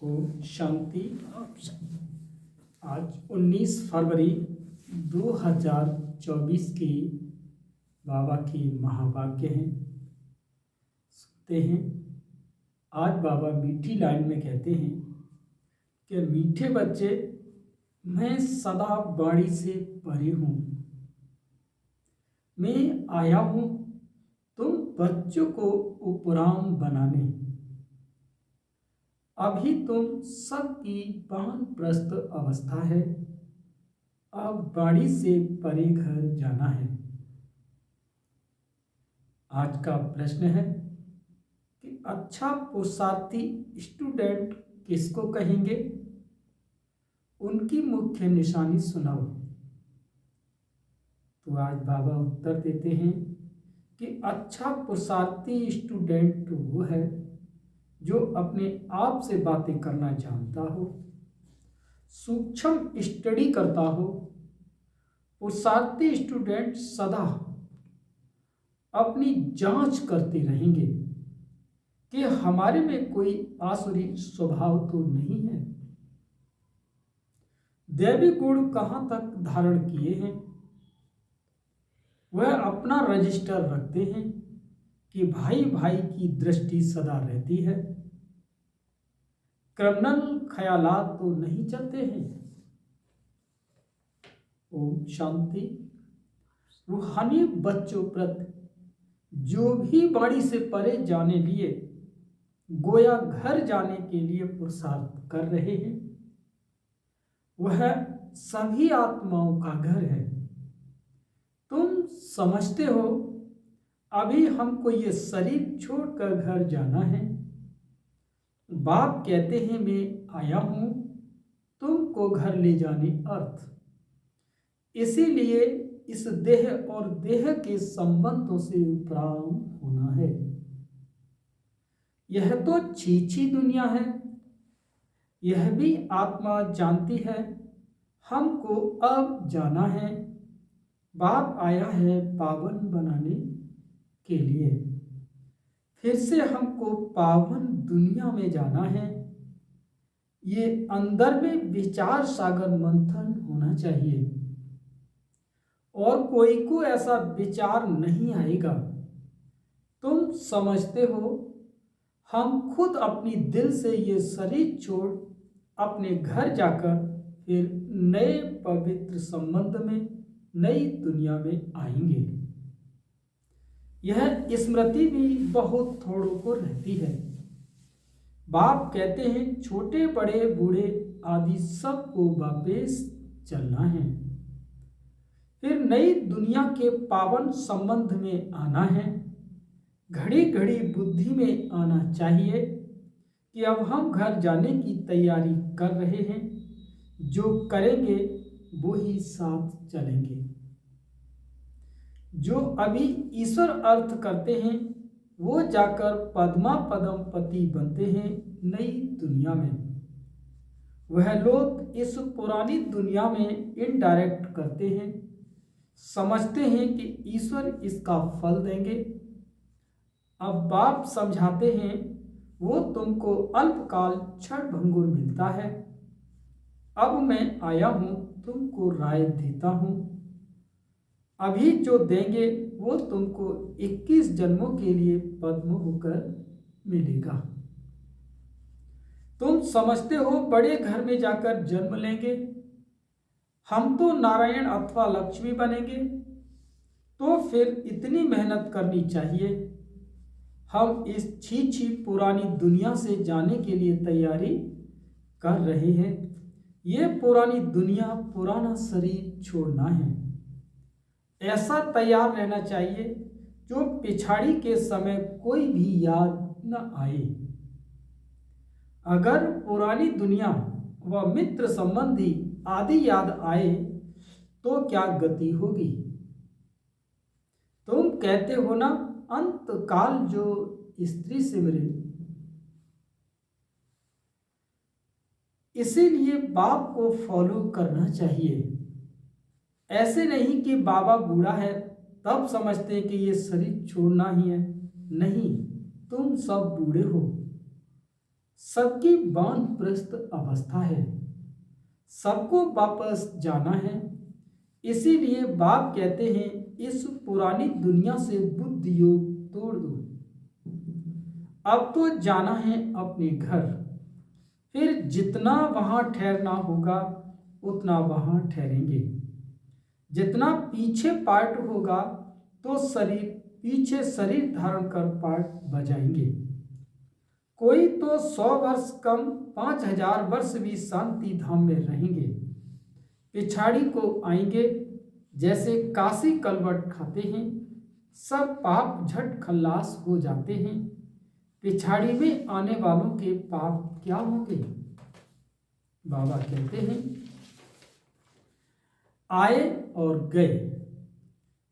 ओम शांति। आज 19 फरवरी 2024 की बाबा की महावाक्य हैं। सुनते हैं। आज बाबा मीठी लाइन में कहते हैं कि मीठे बच्चे, मैं सदा बाणी से परे हूँ। मैं आया हूँ तुम बच्चों को उपराम बनाने। अभी तुम सबकी वानप्रस्थ अवस्था है, अब बाड़ी से परे घर जाना है। आज का प्रश्न है कि अच्छा पुरुषार्थी स्टूडेंट किसको कहेंगे? उनकी मुख्य निशानी सुनाओ। तो आज बाबा उत्तर देते हैं कि अच्छा पुरुषार्थी स्टूडेंट वो है जो अपने आप से बातें करना जानता हो, सूक्ष्म स्टडी करता हो। पुरुषार्थी स्टूडेंट सदा अपनी जांच करते रहेंगे कि हमारे में कोई आसुरी स्वभाव तो नहीं है। दैवी गुण कहाँ तक धारण किए हैं, वह अपना रजिस्टर रखते हैं कि भाई भाई की दृष्टि सदा रहती है। क्रिमिनल ख्यालात तो नहीं चलते हैं। ओम शांति। रूहानी बच्चों प्रति जो भी बाड़ी से परे जाने लिए गोया घर जाने के लिए पुरुषार्थ कर रहे हैं, वह सभी आत्माओं का घर है। तुम समझते हो अभी हमको ये शरीर छोड़कर घर जाना है। बाप कहते हैं मैं आया हूं तुमको घर ले जाने अर्थ। इसीलिए इस देह और देह के संबंधों से उपराम होना है। यह तो छीछी दुनिया है, यह भी आत्मा जानती है। हमको अब जाना है। बाप आया है पावन बनाने के लिए। फिर से हमको पावन दुनिया में जाना है। ये अंदर में विचार सागर मंथन होना चाहिए और कोई को ऐसा विचार नहीं आएगा। तुम समझते हो हम खुद अपनी दिल से ये शरीर छोड़ अपने घर जाकर फिर नए पवित्र संबंध में नई दुनिया में आएंगे। यह स्मृति भी बहुत थोड़ों को रहती है। बाप कहते हैं छोटे बड़े बूढ़े आदि सबको वापस चलना है, फिर नई दुनिया के पावन संबंध में आना है। घड़ी घड़ी बुद्धि में आना चाहिए कि अब हम घर जाने की तैयारी कर रहे हैं। जो करेंगे वो ही साथ चलेंगे। जो अभी ईश्वर अर्थ करते हैं वो जाकर पद्मा पदम पति बनते हैं नई दुनिया में। वह लोग इस पुरानी दुनिया में इनडायरेक्ट करते हैं, समझते हैं कि ईश्वर इसका फल देंगे। अब बाप समझाते हैं वो तुमको अल्पकाल क्षण भंगुर मिलता है। अब मैं आया हूं तुमको राय देता हूं। अभी जो देंगे वो तुमको 21 जन्मों के लिए पद्म होकर मिलेगा। तुम समझते हो बड़े घर में जाकर जन्म लेंगे, हम तो नारायण अथवा लक्ष्मी बनेंगे। तो फिर इतनी मेहनत करनी चाहिए। हम इस छी पुरानी दुनिया से जाने के लिए तैयारी कर रहे हैं। ये पुरानी दुनिया पुराना शरीर छोड़ना है। ऐसा तैयार रहना चाहिए जो पिछाड़ी के समय कोई भी याद न आए। अगर पुरानी दुनिया व मित्र संबंधी आदि याद आए तो क्या गति होगी? तुम कहते हो ना अंत काल जो स्त्री से मिले। इसीलिए बाप को फॉलो करना चाहिए। ऐसे नहीं कि बाबा बूढ़ा है तब समझते हैं कि ये शरीर छोड़ना ही है। नहीं, तुम सब बूढ़े हो। सबकी वानप्रस्थ अवस्था है, सबको वापस जाना है। इसीलिए बाप कहते हैं इस पुरानी दुनिया से बुद्धि योग तोड़ दो, अब तो जाना है अपने घर। फिर जितना वहां ठहरना होगा उतना वहां ठहरेंगे। जितना पीछे पार्ट होगा तो शरीर पीछे शरीर धारण कर पार्ट बजाएंगे। कोई तो 100 वर्ष कम 5000 वर्ष भी शांति धाम में रहेंगे। पिछाड़ी को आएंगे, जैसे काशी कलवट खाते हैं, सब पाप झट खल्लास हो जाते हैं। पिछाड़ी में आने वालों के पाप क्या होंगे? बाबा कहते हैं आए और गए,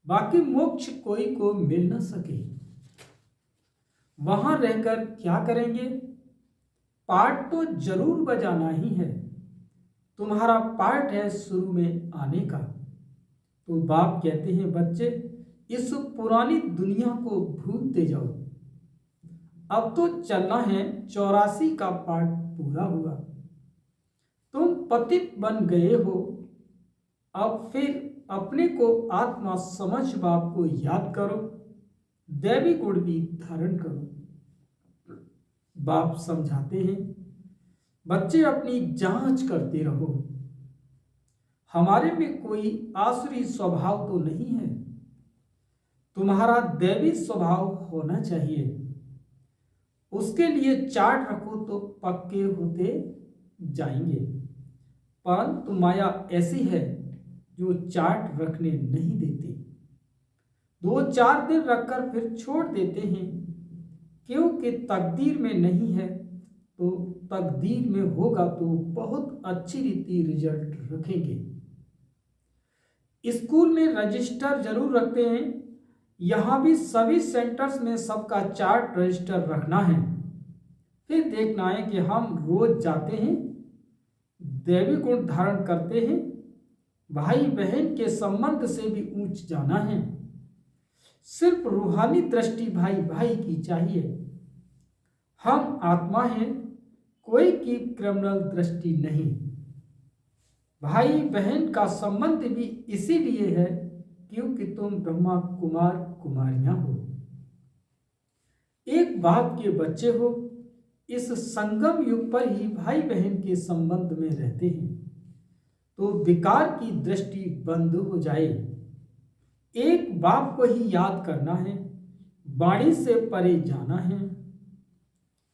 बाकी मोक्ष कोई को मिल न सके। वहां रहकर क्या करेंगे? पार्ट तो जरूर बजाना ही है। तुम्हारा पार्ट है शुरू में आने का। तो बाप कहते हैं बच्चे, इस पुरानी दुनिया को भूलते जाओ। अब तो चलना है 84 का पार्ट पूरा हुआ। तुम पतित बन गए हो, अब फिर अपने को आत्मा समझ बाप को याद करो, दैवी गुण भी धारण करो। बाप समझाते हैं बच्चे अपनी जांच करते रहो। हमारे में कोई आसुरी स्वभाव तो नहीं है, तुम्हारा दैवी स्वभाव होना चाहिए। उसके लिए चार्ट रखो तो पक्के होते जाएंगे। परंतु माया ऐसी है जो चार्ट रखने नहीं देती। 2-4 दिन रखकर फिर छोड़ देते हैं, क्योंकि तकदीर में नहीं है। तो तकदीर में होगा तो बहुत अच्छी रीति रिजल्ट रखेंगे। स्कूल में रजिस्टर जरूर रखते हैं, यहाँ भी सभी सेंटर्स में सबका चार्ट रजिस्टर रखना है। फिर देखना है कि हम रोज जाते हैं, दैवी गुण धारण करते हैं, भाई बहन के संबंध से भी ऊंच जाना है। सिर्फ रूहानी दृष्टि भाई भाई की चाहिए। हम आत्मा हैं, कोई की क्रिमिनल दृष्टि नहीं। भाई बहन का संबंध भी इसीलिए है क्योंकि तुम ब्रह्मा कुमार कुमारियां हो, एक बाप के बच्चे हो। इस संगम युग पर ही भाई बहन के संबंध में रहते हैं, तो विकार की दृष्टि बंद हो जाए। एक बाप को ही याद करना है, वाणी से परे जाना है।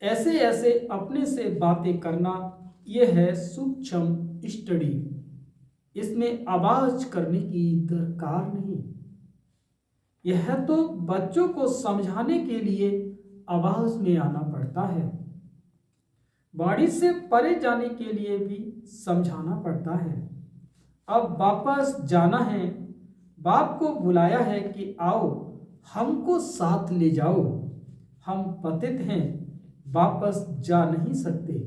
ऐसे ऐसे अपने से बातें करना, यह है सूक्ष्म स्टडी। इसमें आवाज करने की दरकार नहीं। यह तो बच्चों को समझाने के लिए आवाज में आना पड़ता है। वाणी से परे जाने के लिए भी समझाना पड़ता है। अब वापस जाना है, बाप को बुलाया है कि आओ हमको साथ ले जाओ। हम पतित हैं, वापस जा नहीं सकते।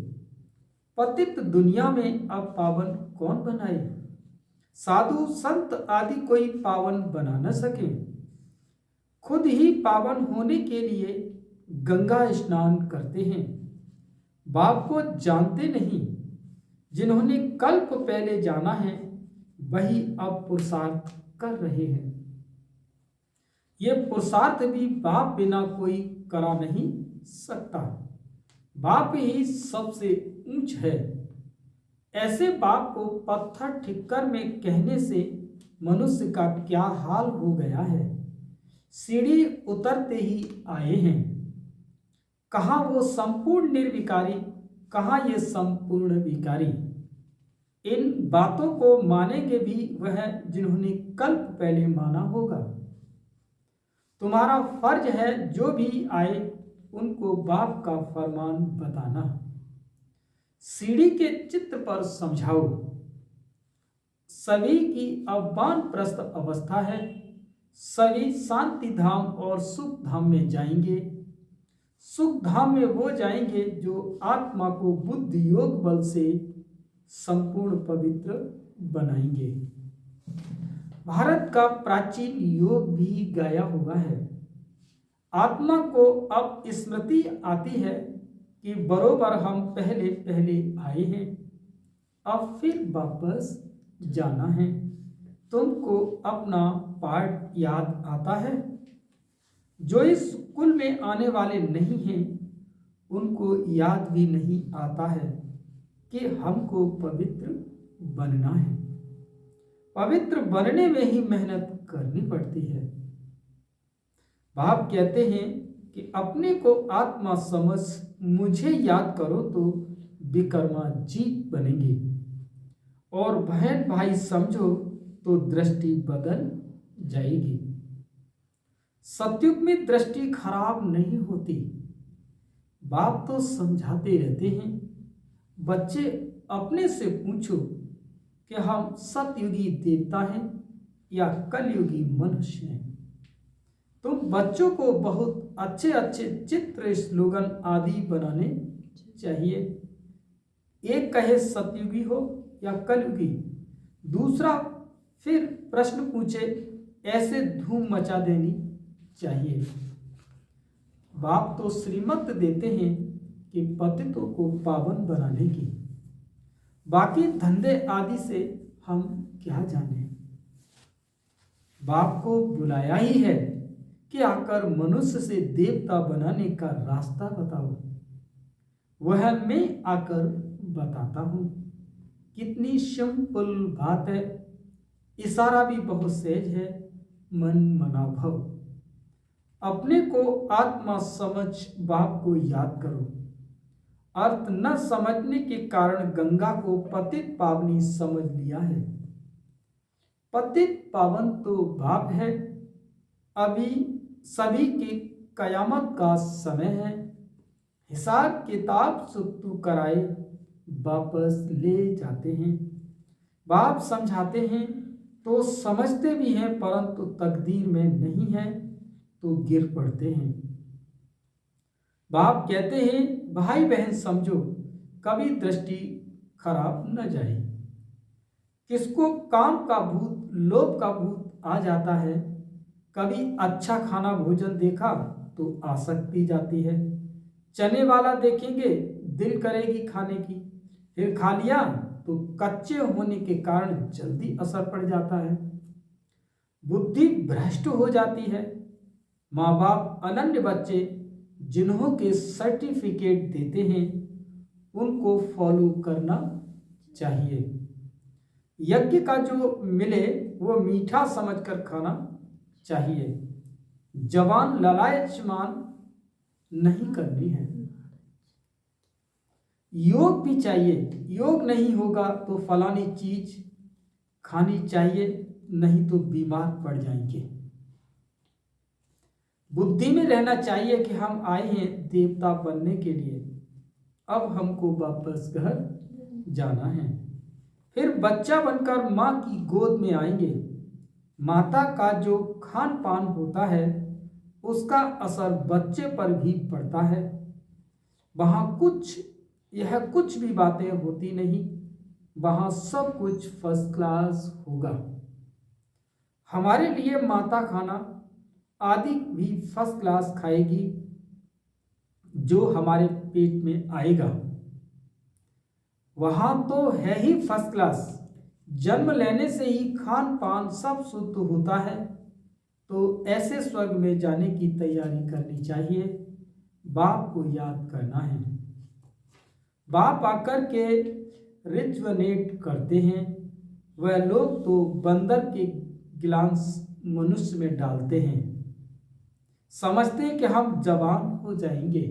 पतित दुनिया में अब पावन कौन बनाए? साधु संत आदि कोई पावन बना न सके। खुद ही पावन होने के लिए गंगा स्नान करते हैं। बाप को जानते नहीं। जिन्होंने कल्प पहले जाना है वही अब पुरुषार्थ कर रहे हैं। ये पुरुषार्थ भी बाप बिना कोई करा नहीं सकता। बाप ही सबसे ऊंच है। ऐसे बाप को पत्थर ठिक्कर में कहने से मनुष्य का क्या हाल हो गया है। सीढ़ी उतरते ही आए हैं। कहाँ वो संपूर्ण निर्विकारी, कहाँ ये संपूर्ण विकारी। इन बातों को मानेंगे भी वह जिन्होंने कल्प पहले माना होगा। तुम्हारा फर्ज है जो भी आए उनको बाप का फरमान बताना। सीढ़ी के चित्र पर समझाओ। सभी की अवमान प्रस्थ अवस्था है। सभी शांति धाम और सुख धाम में जाएंगे। सुख धाम में वो जाएंगे जो आत्मा को बुद्धि योग बल से संपूर्ण पवित्र बनाएंगे। भारत का प्राचीन योग भी गाया हुआ है। आत्मा को अब स्मृति आती है कि बरोबर हम पहले पहले आए हैं, अब फिर वापस जाना है। तुमको अपना पाठ याद आता है? जो इस कुल में आने वाले नहीं हैं उनको याद भी नहीं आता है कि हमको पवित्र बनना है। पवित्र बनने में ही मेहनत करनी पड़ती है। बाप कहते हैं कि अपने को आत्मा समझ मुझे याद करो तो विक्रमाजीत बनेंगे, और बहन भाई समझो तो दृष्टि बदल जाएगी। सतयुग में दृष्टि खराब नहीं होती। बाप तो समझाते रहते हैं। बच्चे अपने से पूछो कि हम सतयुगी देवता हैं या कलयुगी मनुष्य हैं। तो बच्चों को बहुत अच्छे अच्छे चित्र, स्लोगन आदि बनाने चाहिए। एक कहे सतयुगी हो या कलयुगी, दूसरा फिर प्रश्न पूछे, ऐसे धूम मचा देनी चाहिए। बाप तो श्रीमत देते हैं कि पतितों को पावन बनाने की, बाकी धंधे आदि से हम क्या जाने। बाप को बुलाया ही है कि आकर मनुष्य से देवता बनाने का रास्ता बताओ। वह मैं आकर बताता हूं। कितनी सिंपल बात है, इशारा भी बहुत सहज है, मन मना भव। अपने को आत्मा समझ बाप को याद करो। अर्थ न समझने के कारण गंगा को पतित पावनी समझ लिया है। पतित पावन तो बाप है। अभी सभी की कयामत का समय है। हिसाब किताब सुतु कराए वापस ले जाते हैं। बाप समझाते हैं तो समझते भी हैं, परंतु तकदीर में नहीं है तो गिर पड़ते हैं। बाप कहते हैं भाई बहन समझो, कभी दृष्टि खराब न जाए। किसको काम का भूत, लोभ का भूत आ जाता है। कभी अच्छा खाना भोजन देखा तो आसक्ति जाती है। चने वाला देखेंगे दिल करेगी खाने की, फिर खा लिया तो कच्चे होने के कारण जल्दी असर पड़ जाता है। बुद्धि भ्रष्ट हो जाती है। माँ बाप अनन्य बच्चे जिन्हों के सर्टिफिकेट देते हैं उनको फॉलो करना चाहिए। यज्ञ का जो मिले वो मीठा समझकर खाना चाहिए। जवान लालचमान नहीं करनी है। योग भी चाहिए। योग नहीं होगा तो फलानी चीज खानी चाहिए, नहीं तो बीमार पड़ जाएंगे। बुद्धि में रहना चाहिए कि हम आए हैं देवता बनने के लिए, अब हमको वापस घर जाना है। फिर बच्चा बनकर माँ की गोद में आएंगे। माता का जो खान पान होता है उसका असर बच्चे पर भी पड़ता है। वहाँ कुछ भी बातें होती नहीं, वहाँ सब कुछ फर्स्ट क्लास होगा। हमारे लिए माता खाना आदि भी फर्स्ट क्लास खाएगी जो हमारे पेट में आएगा। वहाँ तो है ही फर्स्ट क्लास। जन्म लेने से ही खान पान सब शुद्ध होता है, तो ऐसे स्वर्ग में जाने की तैयारी करनी चाहिए। बाप को याद करना है। बाप आकर के रिजवनेट करते हैं। वह लोग तो बंदर के गिलांस मनुष्य में डालते हैं। समझते हैं कि हम जवान हो जाएंगे।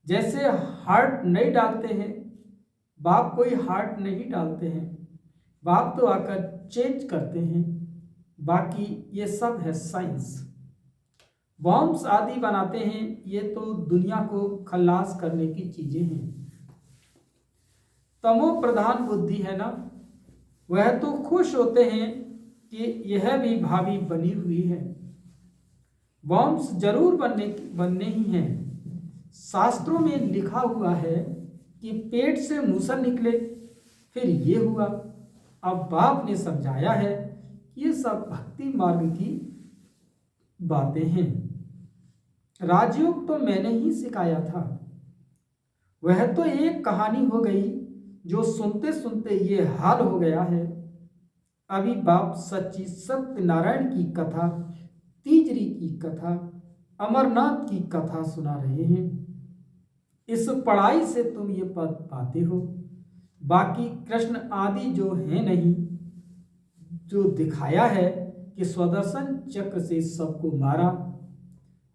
जैसे हार्ट नहीं डालते हैं, बाप कोई हार्ट नहीं डालते हैं। बाप तो आकर चेंज करते हैं। बाकी ये सब है साइंस। बॉम्ब्स आदि बनाते हैं, ये तो दुनिया को खल्लास करने की चीजें हैं। तमो प्रधान बुद्धि है ना, वह तो खुश होते हैं कि यह भी भावी बनी हुई है। बॉम्ब्स जरूर बनने ही हैं। शास्त्रों में लिखा हुआ है कि पेट से मूसल निकले, फिर ये हुआ। अब बाप ने समझाया है ये सब भक्ति मार्ग की बातें हैं। राजयोग तो मैंने ही सिखाया था। वह तो एक कहानी हो गई जो सुनते सुनते ये हाल हो गया है। अभी बाप सच्ची सत्यनारायण की कथा, तीजरी की कथा, अमरनाथ की कथा सुना रहे हैं। इस पढ़ाई से तुम ये पद पाते हो। बाकी कृष्ण आदि जो है नहीं, जो दिखाया है कि स्वदर्शन चक्र से सबको मारा,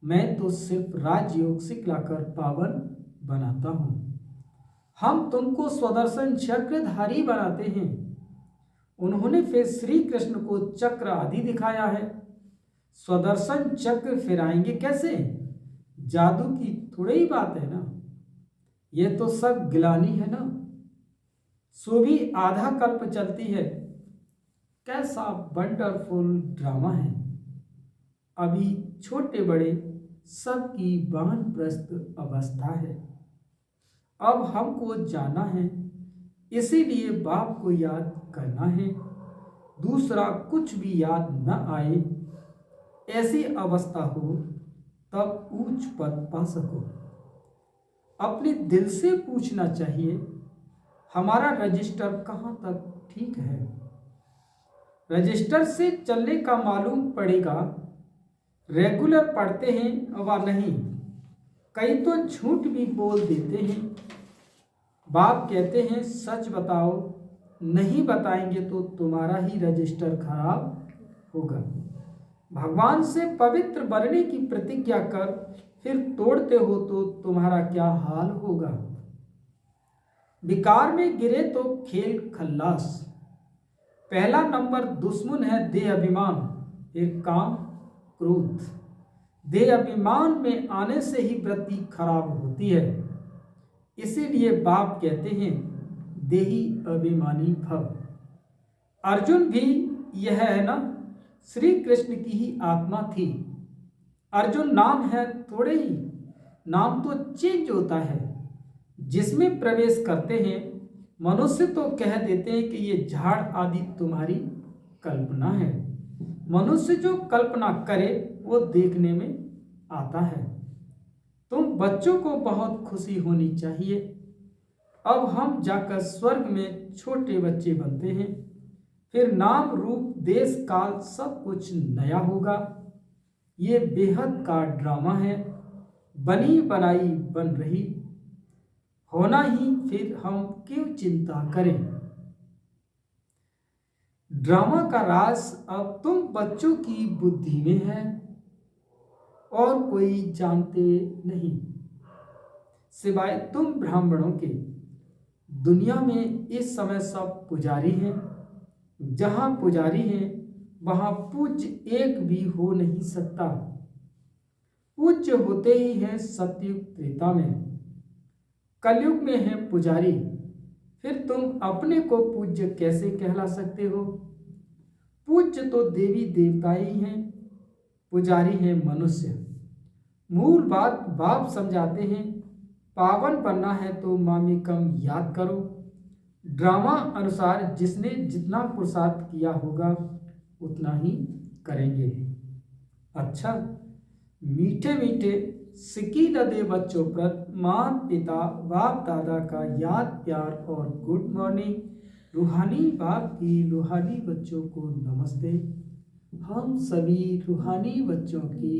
मैं तो सिर्फ राजयोग सिखलाकर पावन बनाता हूं। हम तुमको स्वदर्शन चक्रधारी बनाते हैं। उन्होंने फिर श्री कृष्ण को चक्र आदि दिखाया है। स्वदर्शन चक्र फिराएंगे कैसे? जादू की थोड़ी ही बात है ना, ये तो सब गिलानी है ना। सो भी आधा कल्प चलती है। कैसा वंडरफुल ड्रामा है। अभी छोटे बड़े सबकी वानप्रस्थ अवस्था है। अब हमको जाना है, इसीलिए बाप को याद करना है। दूसरा कुछ भी याद न आए, ऐसी अवस्था हो तब ऊंच पद पा सको। अपने दिल से पूछना चाहिए, हमारा रजिस्टर कहाँ तक ठीक है। रजिस्टर से चलने का मालूम पड़ेगा रेगुलर पढ़ते हैं व नहीं। कई तो झूठ भी बोल देते हैं। बाप कहते हैं सच बताओ, नहीं बताएंगे तो तुम्हारा ही रजिस्टर खराब होगा। भगवान से पवित्र बनने की प्रतिज्ञा कर फिर तोड़ते हो तो तुम्हारा क्या हाल होगा। विकार में गिरे तो खेल खल्लास। पहला नंबर दुश्मन है देह अभिमान, फिर काम क्रोध। देह अभिमान में आने से ही वृत्ति खराब होती है। इसीलिए बाप कहते हैं देही अभिमानी भव। अर्जुन भी यह है ना, श्री कृष्ण की ही आत्मा थी। अर्जुन नाम है थोड़े ही, नाम तो चेंज होता है। जिसमें प्रवेश करते हैं मनुष्य तो कह देते हैं कि ये झाड़ आदि तुम्हारी कल्पना है। मनुष्य जो कल्पना करे वो देखने में आता है। तुम बच्चों को बहुत खुशी होनी चाहिए। अब हम जाकर स्वर्ग में छोटे बच्चे बनते हैं। फिर नाम रूप देश काल सब कुछ नया होगा। ये बेहद का ड्रामा है, बनी बनाई बन रही होना ही, फिर हम क्यों चिंता करें। ड्रामा का राज अब तुम बच्चों की बुद्धि में है और कोई जानते नहीं सिवाय तुम ब्राह्मणों के। दुनिया में इस समय सब पुजारी हैं। जहां पुजारी हैं वहां पूज्य एक भी हो नहीं सकता। पूज्य होते ही है सतयुग त्रेता में, कलयुग में है पुजारी। फिर तुम अपने को पूज्य कैसे कहला सकते हो। पूज्य तो देवी देवता ही हैं, पुजारी हैं मनुष्य। मूल बात बाप समझाते हैं, पावन बनना है तो मामिकम याद करो। ड्रामा अनुसार जिसने जितना पुरुषार्थ किया होगा उतना ही करेंगे। अच्छा, मीठे मीठे सिक्की न दे बच्चों पर माता पिता बाप दादा का याद प्यार और गुड मॉर्निंग। रूहानी बाप की रूहानी बच्चों को नमस्ते। हम सभी रूहानी बच्चों की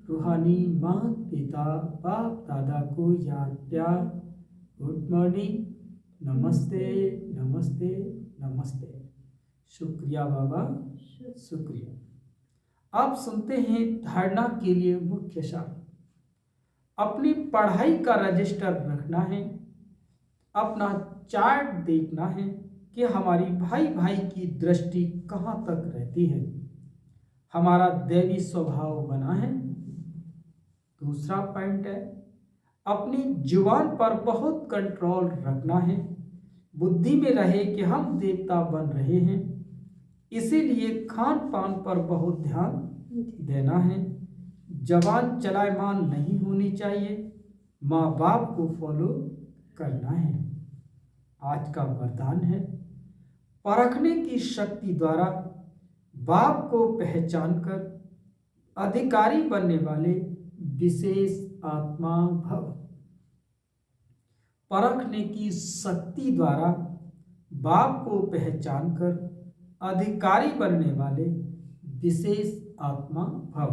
रूहानी माता पिता बाप दादा को याद प्यार, गुड मॉर्निंग, नमस्ते नमस्ते नमस्ते। शुक्रिया बाबा, शुक्रिया। आप सुनते हैं धारणा के लिए मुख्य सार। अपनी पढ़ाई का रजिस्टर रखना है। अपना चार्ट देखना है कि हमारी भाई भाई की दृष्टि कहाँ तक रहती है। हमारा दैवी स्वभाव बना है। दूसरा पॉइंट है, अपनी जुबान पर बहुत कंट्रोल रखना है। बुद्धि में रहे कि हम देवता बन रहे हैं, इसीलिए खान पान पर बहुत ध्यान देना है। जबान चलायमान नहीं होनी चाहिए। माँ बाप को फॉलो करना है। आज का वरदान है, परखने की शक्ति द्वारा बाप को पहचान कर अधिकारी बनने वाले विशेष आत्मा भव। परखने की शक्ति द्वारा बाप को पहचान कर अधिकारी बनने वाले विशेष आत्मा भव।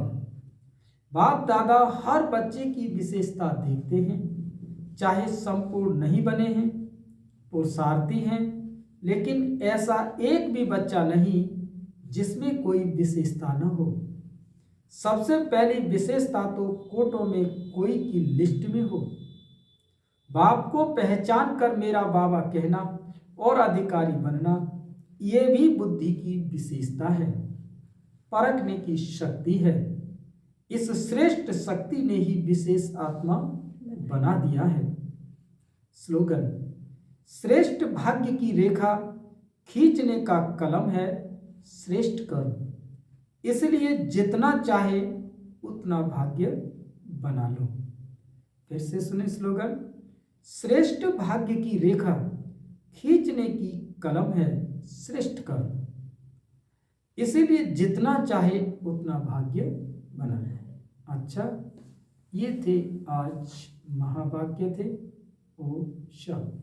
बाप दादा हर बच्चे की विशेषता देखते हैं, चाहे संपूर्ण नहीं बने हैं, पुरुषार्थी हैं, लेकिन ऐसा एक भी बच्चा नहीं जिसमें कोई विशेषता न हो। सबसे पहली विशेषता तो कोटों में कोई की लिस्ट में हो। बाप को पहचान कर मेरा बाबा कहना और अधिकारी बनना, ये भी बुद्धि की विशेषता है, परखने की शक्ति है। इस श्रेष्ठ शक्ति ने ही विशेष आत्मा बना दिया है। स्लोगन: श्रेष्ठ भाग्य की रेखा खींचने का कलम है श्रेष्ठ कर्म, इसलिए जितना चाहे उतना भाग्य बना लो। फिर से सुने स्लोगन: श्रेष्ठ भाग्य की रेखा खींचने की कलम है श्रेष्ठ कर्म, इसीलिए जितना चाहे उतना भाग्य बना लो। अच्छा, ये थे आज महावाक्य थे। ओम शांति।